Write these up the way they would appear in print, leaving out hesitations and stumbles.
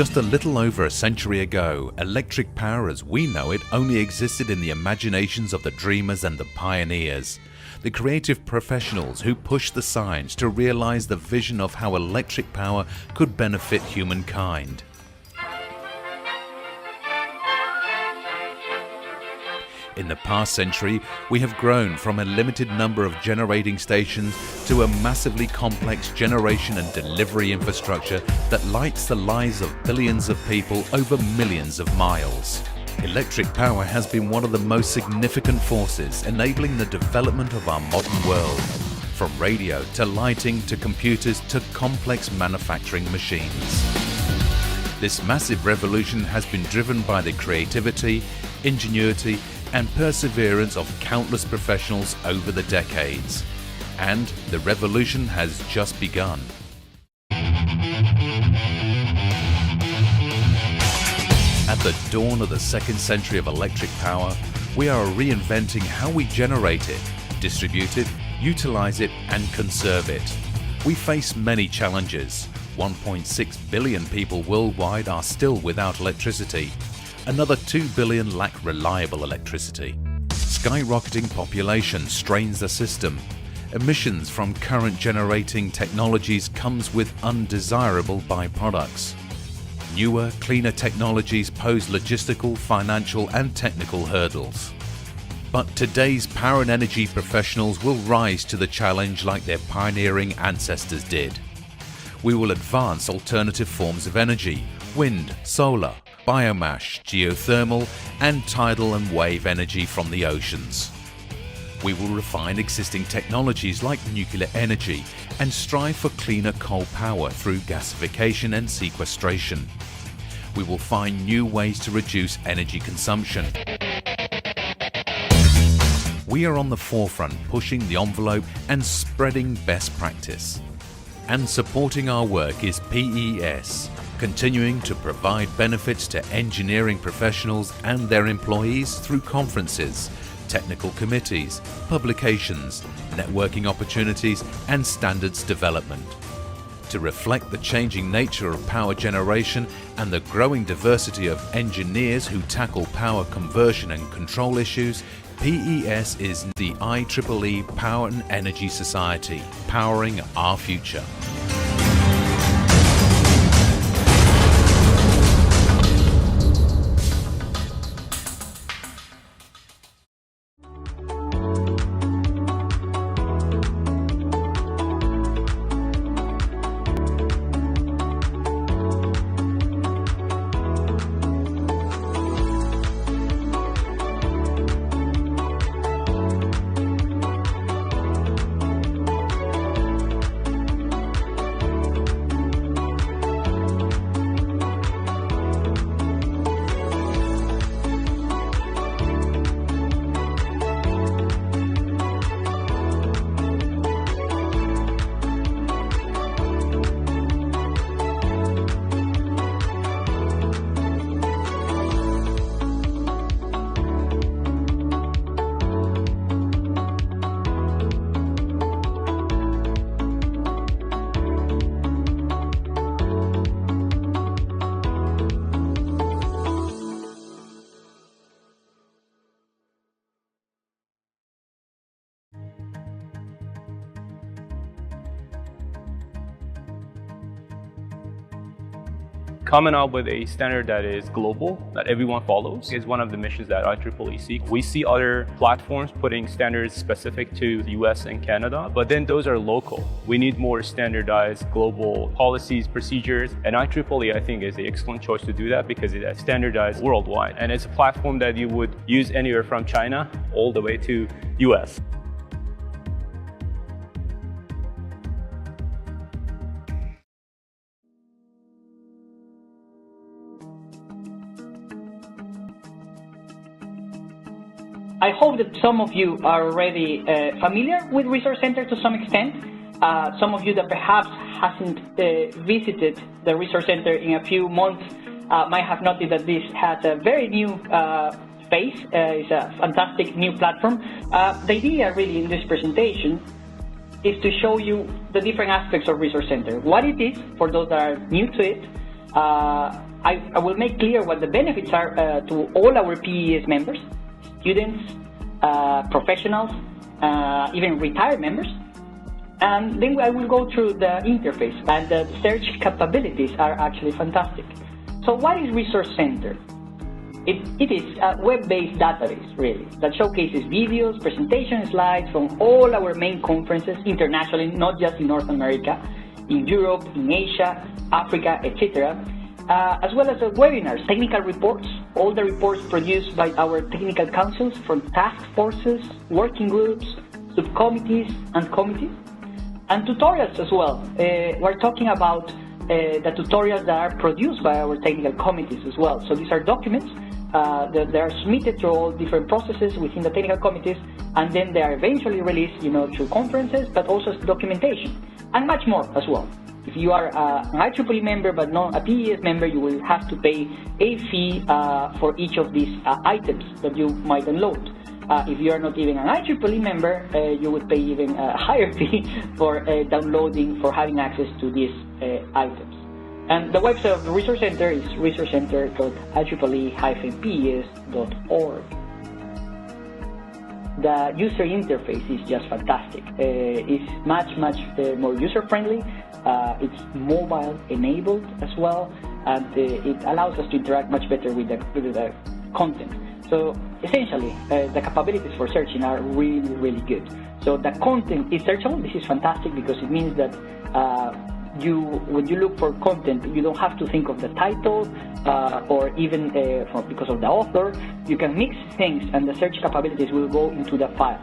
Just a little over a century ago, electric power as we know it only existed in the imaginations of the dreamers and the pioneers, the creative professionals who pushed the science to realize the vision of how electric power could benefit humankind. In the past century, we have grown from a limited number of generating stations to a massively complex generation and delivery infrastructure that lights the lives of billions of people over millions of miles. Electric power has been one of the most significant forces enabling the development of our modern world, from radio to lighting to computers to complex manufacturing machines. This massive revolution has been driven by the creativity, ingenuity, and perseverance of countless professionals over the decades. And the revolution has just begun. At the dawn of the second century of electric power, we are reinventing how we generate it, distribute it, utilize it, and conserve it. We face many challenges. 1.6 billion people worldwide are still without electricity. Another 2 billion lack reliable electricity. Skyrocketing population strains the system. Emissions from current generating technologies comes with undesirable byproducts. Newer, cleaner technologies pose logistical, financial and technical hurdles. But today's power and energy professionals will rise to the challenge like their pioneering ancestors did. We will advance alternative forms of energy, wind, solar, biomass, geothermal and tidal and wave energy from the oceans. We will refine existing technologies like nuclear energy and strive for cleaner coal power through gasification and sequestration. We will find new ways to reduce energy consumption. We are on the forefront pushing the envelope and spreading best practice. And supporting our work is PES, continuing to provide benefits to engineering professionals and their employees through conferences, technical committees, publications, networking opportunities and standards development. To reflect the changing nature of power generation and the growing diversity of engineers who tackle power conversion and control issues, PES is the IEEE Power and Energy Society, powering our future. Coming up with a standard that is global, that everyone follows, is one of the missions that IEEE seeks. We see other platforms putting standards specific to the US and Canada, but then those are local. We need more standardized global policies, procedures, and IEEE, I think, is the excellent choice to do that because it is standardized worldwide. And it's a platform that you would use anywhere from China all the way to US. I hope that some of you are already familiar with Resource Center to some extent. Some of you that perhaps hasn't visited the Resource Center in a few months might have noted that this has a very new face. It's a fantastic new platform. The idea really in this presentation is to show you the different aspects of Resource Center, what it is for those that are new to it, I will make clear what the benefits are to all our PES members, students, professionals, even retired members. And then I will go through the interface, and the search capabilities are actually fantastic. So what is Resource Center? It is a web-based database, really, that showcases videos, presentation slides from all our main conferences internationally, not just in North America, in Europe, in Asia, Africa, etc., as well as webinars, technical reports, all the reports produced by our technical councils from task forces, working groups, subcommittees, and committees, and tutorials as well. We're talking about the tutorials that are produced by our technical committees as well. So these are documents that are submitted through all different processes within the technical committees, and then they are eventually released, through conferences, but also as documentation, and much more as well. If you are an IEEE member but not a PES member, you will have to pay a fee for each of these items that you might download. If you are not even an IEEE member, you would pay even a higher fee for downloading, for having access to these items. And the website of the Resource Center is resourcecenter.ieee-pes.org. The user interface is just fantastic. It's much more user-friendly. It's mobile-enabled as well, and it allows us to interact much better with the content. So essentially, the capabilities for searching are really good. So the content is searchable. This is fantastic because it means that when you look for content, you don't have to think of the title or even because of the author. You can mix things, and the search capabilities will go into the file.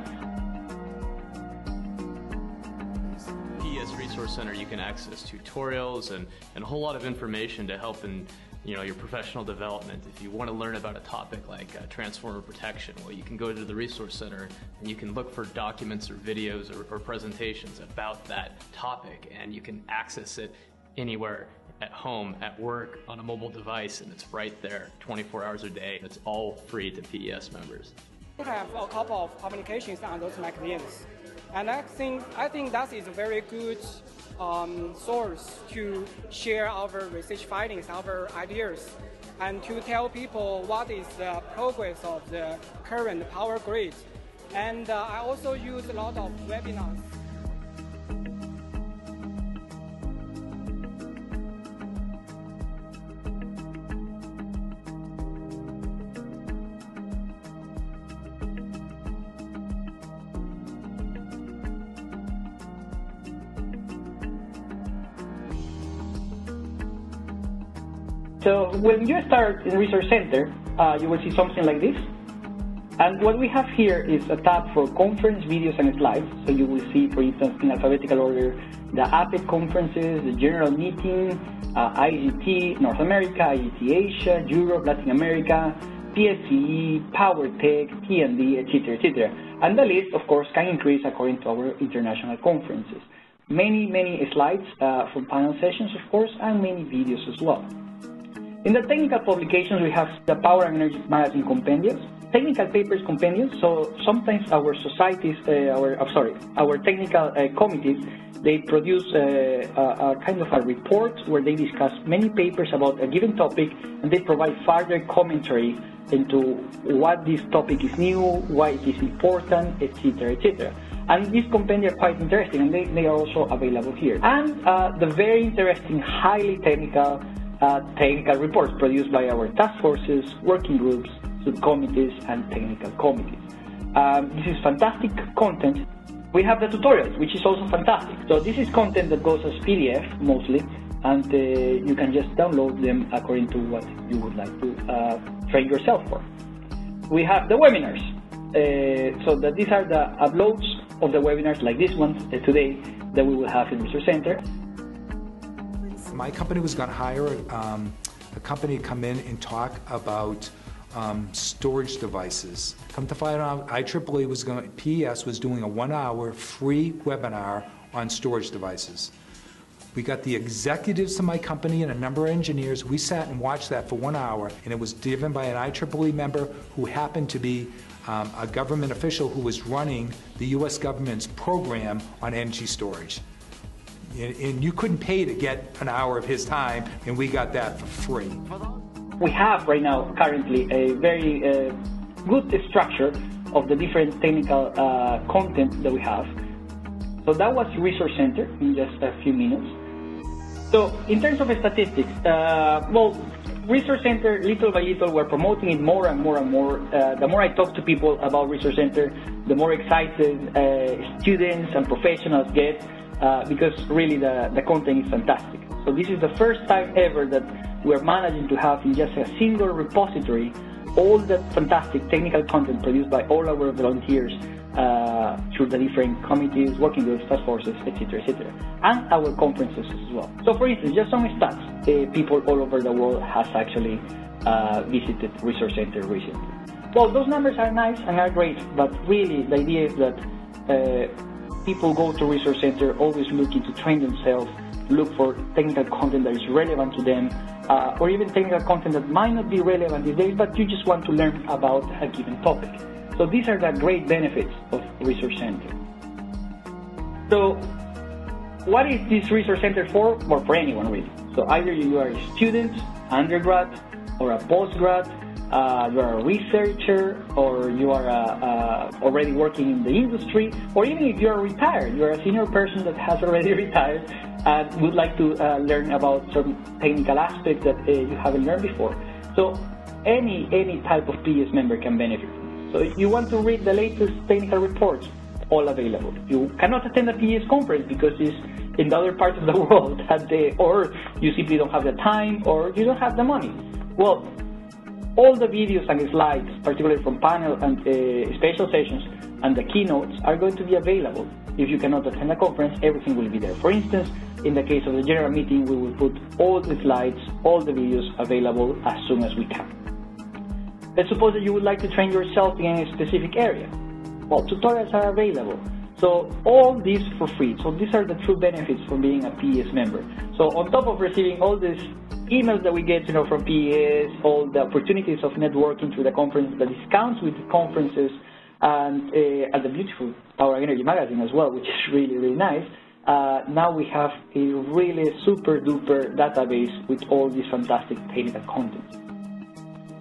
PES Resource Center, you can access tutorials and a whole lot of information to help in your professional development. If you want to learn about a topic like transformer protection, well, you can go to the Resource Center and you can look for documents or videos or presentations about that topic, and you can access it anywhere, at home, at work, on a mobile device, and it's right there 24 hours a day. It's all free to PES members. We have a couple of publications on those magazines, and I think that is a very good source to share our research findings, our ideas, and to tell people what is the progress of the current power grid. And I also use a lot of webinars. So when you start in Resource Center, you will see something like this. And what we have here is a tab for conference videos and slides. So you will see, for instance, in alphabetical order, the APEC conferences, the general meeting, IGT North America, IGT Asia, Europe, Latin America, PSCE, PowerTech, TND, etc. And the list, of course, can increase according to our international conferences. Many slides from panel sessions, of course, and many videos as well. In the technical publications, we have the Power and Energy Magazine compendiums, technical papers compendiums. So sometimes our societies, our technical committees, they produce a kind of a report where they discuss many papers about a given topic, and they provide further commentary into what this topic is new, why it is important, etc. And these compendia are quite interesting, and they are also available here. And the very interesting, highly technical reports produced by our task forces, working groups, subcommittees, and technical committees. This is fantastic content. We have the tutorials, which is also fantastic. So this is content that goes as PDF mostly, and you can just download them according to what you would like to train yourself for. We have the webinars. So that these are the uploads of the webinars like this one today that we will have in Resource Center. My company was going to hire a company to come in and talk about storage devices. Come to find out, IEEE PES was doing a 1-hour free webinar on storage devices. We got the executives of my company and a number of engineers. We sat and watched that for 1 hour, and it was given by an IEEE member who happened to be a government official who was running the U.S. government's program on energy storage. And you couldn't pay to get an hour of his time, and we got that for free. We have right now currently a very good structure of the different technical content that we have. So that was Resource Center in just a few minutes. So in terms of statistics, Resource Center, little by little, we're promoting it more and more and more. The more I talk to people about Resource Center, the more excited students and professionals get, because really the content is fantastic. So this is the first time ever that we're managing to have in just a single repository all the fantastic technical content produced by all our volunteers through the different committees, working groups, task forces, etc., and our conferences as well. So for instance, just some stats, people all over the world has actually visited Resource Center recently. Well, those numbers are nice and are great, but really the idea is that people go to Resource Center always looking to train themselves, look for technical content that is relevant to them, or even technical content that might not be relevant these days, but you just want to learn about a given topic. So these are the great benefits of Resource Center. So what is this Resource Center for? Well, for anyone really. So either you are a student, undergrad, or a postgrad, you are a researcher, or you are already working in the industry, or even if you are retired, you are a senior person that has already retired and would like to learn about some technical aspects that you haven't learned before. So any type of PES member can benefit. So if you want to read the latest technical reports, all available. You cannot attend a PES conference because it's in the other part of the world, or you simply don't have the time, or you don't have the money. Well, all the videos and slides, particularly from panel and special sessions and the keynotes, are going to be available. If you cannot attend a conference, everything will be there. For instance, in the case of the general meeting, we will put all the slides, all the videos available as soon as we can. Let's suppose that you would like to train yourself in a specific area. Well, tutorials are available. So all these for free. So these are the true benefits from being a PES member. So on top of receiving all these emails that we get, from PES, all the opportunities of networking through the conference, the discounts with the conferences, and the beautiful Power Energy magazine as well, which is really, really nice. Now we have a really super duper database with all these fantastic technical content.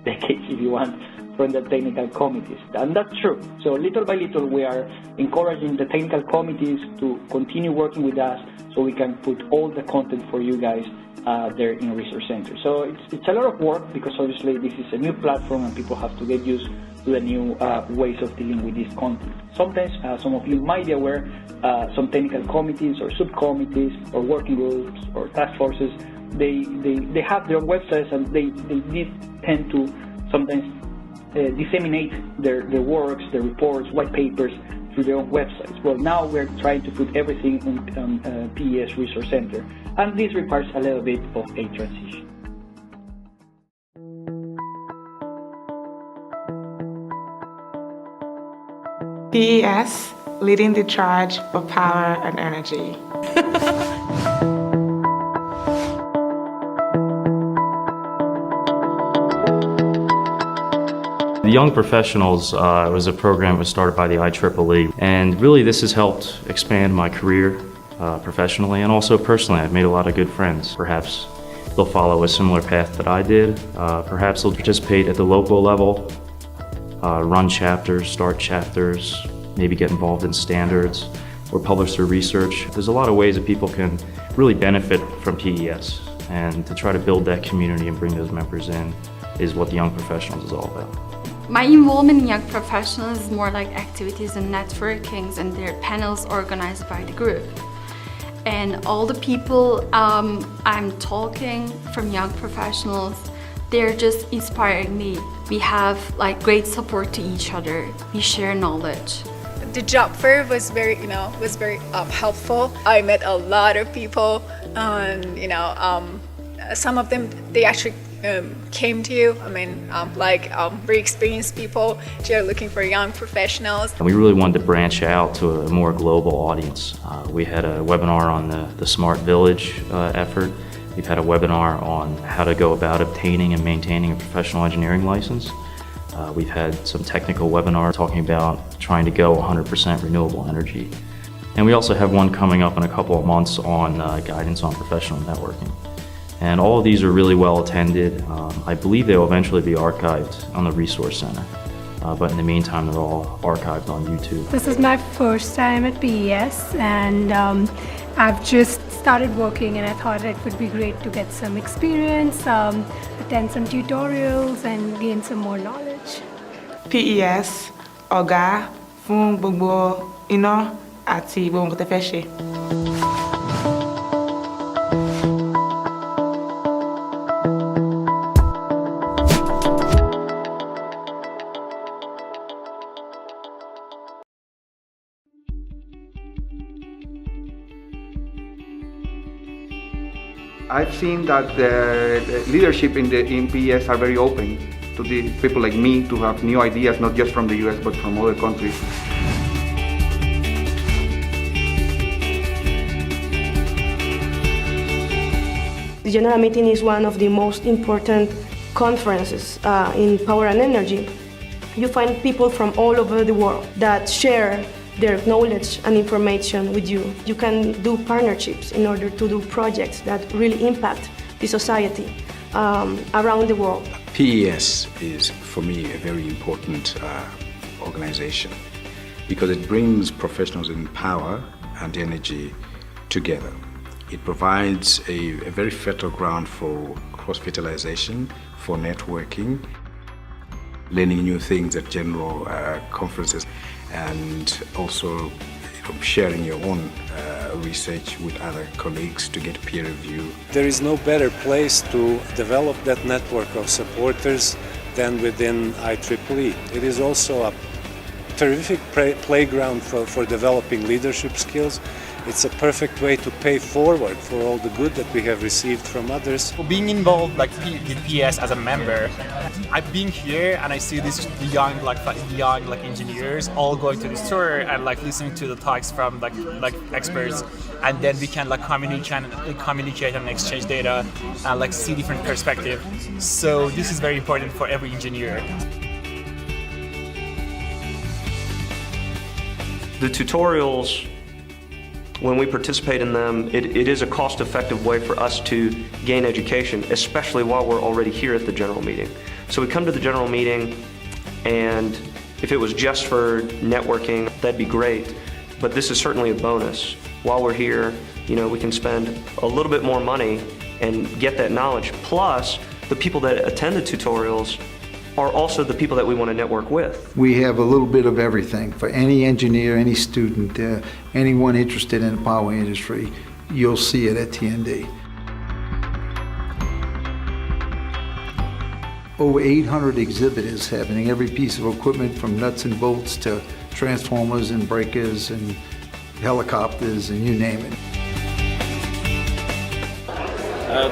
Decades, if you want, from the technical committees. And that's true. So little by little, we are encouraging the technical committees to continue working with us so we can put all the content for you guys there in Resource Center. So it's a lot of work because obviously this is a new platform and people have to get used to the new ways of dealing with this content. Sometimes, some of you might be aware, some technical committees or subcommittees or working groups or task forces, they have their websites and they tend to sometimes disseminate their works, their reports, white papers through their own websites. Well, now we're trying to put everything on PES Resource Center, and this requires a little bit of a transition. PES, leading the charge for power and energy. The Young Professionals was a program that was started by the IEEE, and really this has helped expand my career professionally and also personally. I've made a lot of good friends. Perhaps they'll follow a similar path that I did. Perhaps they'll participate at the local level, run chapters, start chapters, maybe get involved in standards or publish their research. There's a lot of ways that people can really benefit from PES, and to try to build that community and bring those members in is what the Young Professionals is all about. My involvement in Young Professionals is more like activities and networkings, and their panels organized by the group. And all the people I'm talking from Young Professionals, they're just inspiring me. We have great support to each other. We share knowledge. The job fair was very, helpful. I met a lot of people, and some of them they actually came to you. Very experienced people. They're looking for young professionals. And we really wanted to branch out to a more global audience. We had a webinar on the Smart Village effort. We've had a webinar on how to go about obtaining and maintaining a professional engineering license. We've had some technical webinars talking about trying to go 100% renewable energy. And we also have one coming up in a couple of months on guidance on professional networking. And all of these are really well attended. I believe they will eventually be archived on the Resource Center. But in the meantime, they're all archived on YouTube. This is my first time at PES, and I've just started working, and I thought it would be great to get some experience, attend some tutorials, and gain some more knowledge. PES, Ọ̀gá fún gbogbo iná àti gbogbo nǹkan tẹ́ fẹ́ ṣe. I've seen that the leadership in PES are very open to the people like me to have new ideas, not just from the US, but from other countries. The General Meeting is one of the most important conferences in power and energy. You find people from all over the world that share their knowledge and information with you. You can do partnerships in order to do projects that really impact the society around the world. PES is, for me, a very important organization because it brings professionals in power and energy together. It provides a very fertile ground for cross-fertilization, for networking, learning new things at general conferences, and also sharing your own research with other colleagues to get peer review. There is no better place to develop that network of supporters than within IEEE. It is also a terrific playground for developing leadership skills. It's a perfect way to pay forward for all the good that we have received from others. Being involved with PES as a member, I've been here and I see these young engineers all going to this tour and listening to the talks from experts, and then we can communicate and exchange data and see different perspectives. So this is very important for every engineer. The tutorials, when we participate in them, it is a cost-effective way for us to gain education, especially while we're already here at the general meeting. So we come to the general meeting, and if it was just for networking, that'd be great, but this is certainly a bonus. While we're here, we can spend a little bit more money and get that knowledge. Plus, the people that attend the tutorials are also the people that we want to network with. We have a little bit of everything. For any engineer, any student, anyone interested in the power industry, you'll see it at TND. Over 800 exhibitors having every piece of equipment from nuts and bolts to transformers and breakers and helicopters and you name it.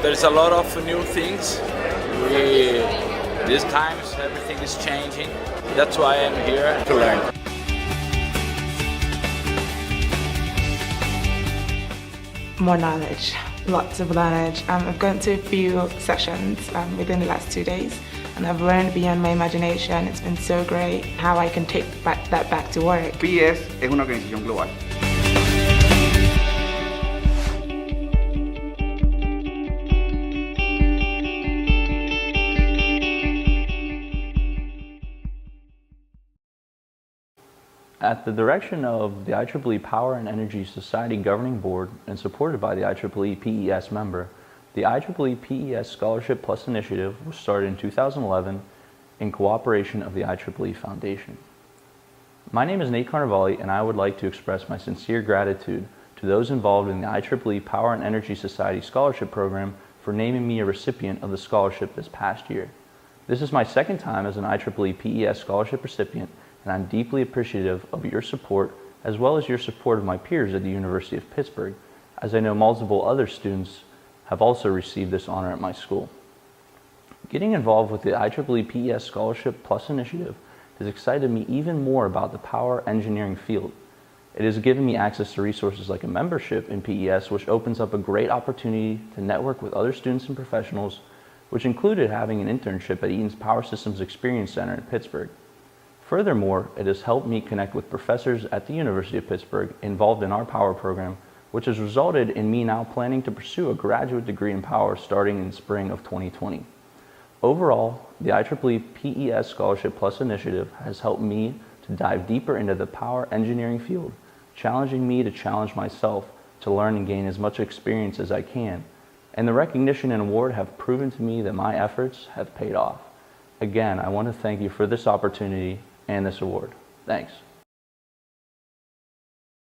There's a lot of new things. These times, everything is changing. That's why I'm here to learn. More knowledge, lots of knowledge. I've gone to a few sessions within the last 2 days, and I've learned beyond my imagination. It's been so great how I can take that back to work. PES es una organización global. At the direction of the IEEE Power and Energy Society Governing Board and supported by the IEEE PES member, the IEEE PES Scholarship Plus initiative was started in 2011 in cooperation of the IEEE Foundation. My name is Nate Carnevale, and I would like to express my sincere gratitude to those involved in the IEEE Power and Energy Society Scholarship Program for naming me a recipient of the scholarship this past year. This is my second time as an IEEE PES Scholarship recipient, and I'm deeply appreciative of your support as well as your support of my peers at the University of Pittsburgh, as I know multiple other students have also received this honor at my school. Getting involved with the IEEE PES Scholarship Plus initiative has excited me even more about the power engineering field. It has given me access to resources like a membership in PES, which opens up a great opportunity to network with other students and professionals, which included having an internship at Eaton's Power Systems Experience Center in Pittsburgh. Furthermore, it has helped me connect with professors at the University of Pittsburgh involved in our power program, which has resulted in me now planning to pursue a graduate degree in power starting in spring of 2020. Overall, the IEEE PES Scholarship Plus initiative has helped me to dive deeper into the power engineering field, challenging me to challenge myself to learn and gain as much experience as I can. And the recognition and award have proven to me that my efforts have paid off. Again, I want to thank you for this opportunity and this award. Thanks.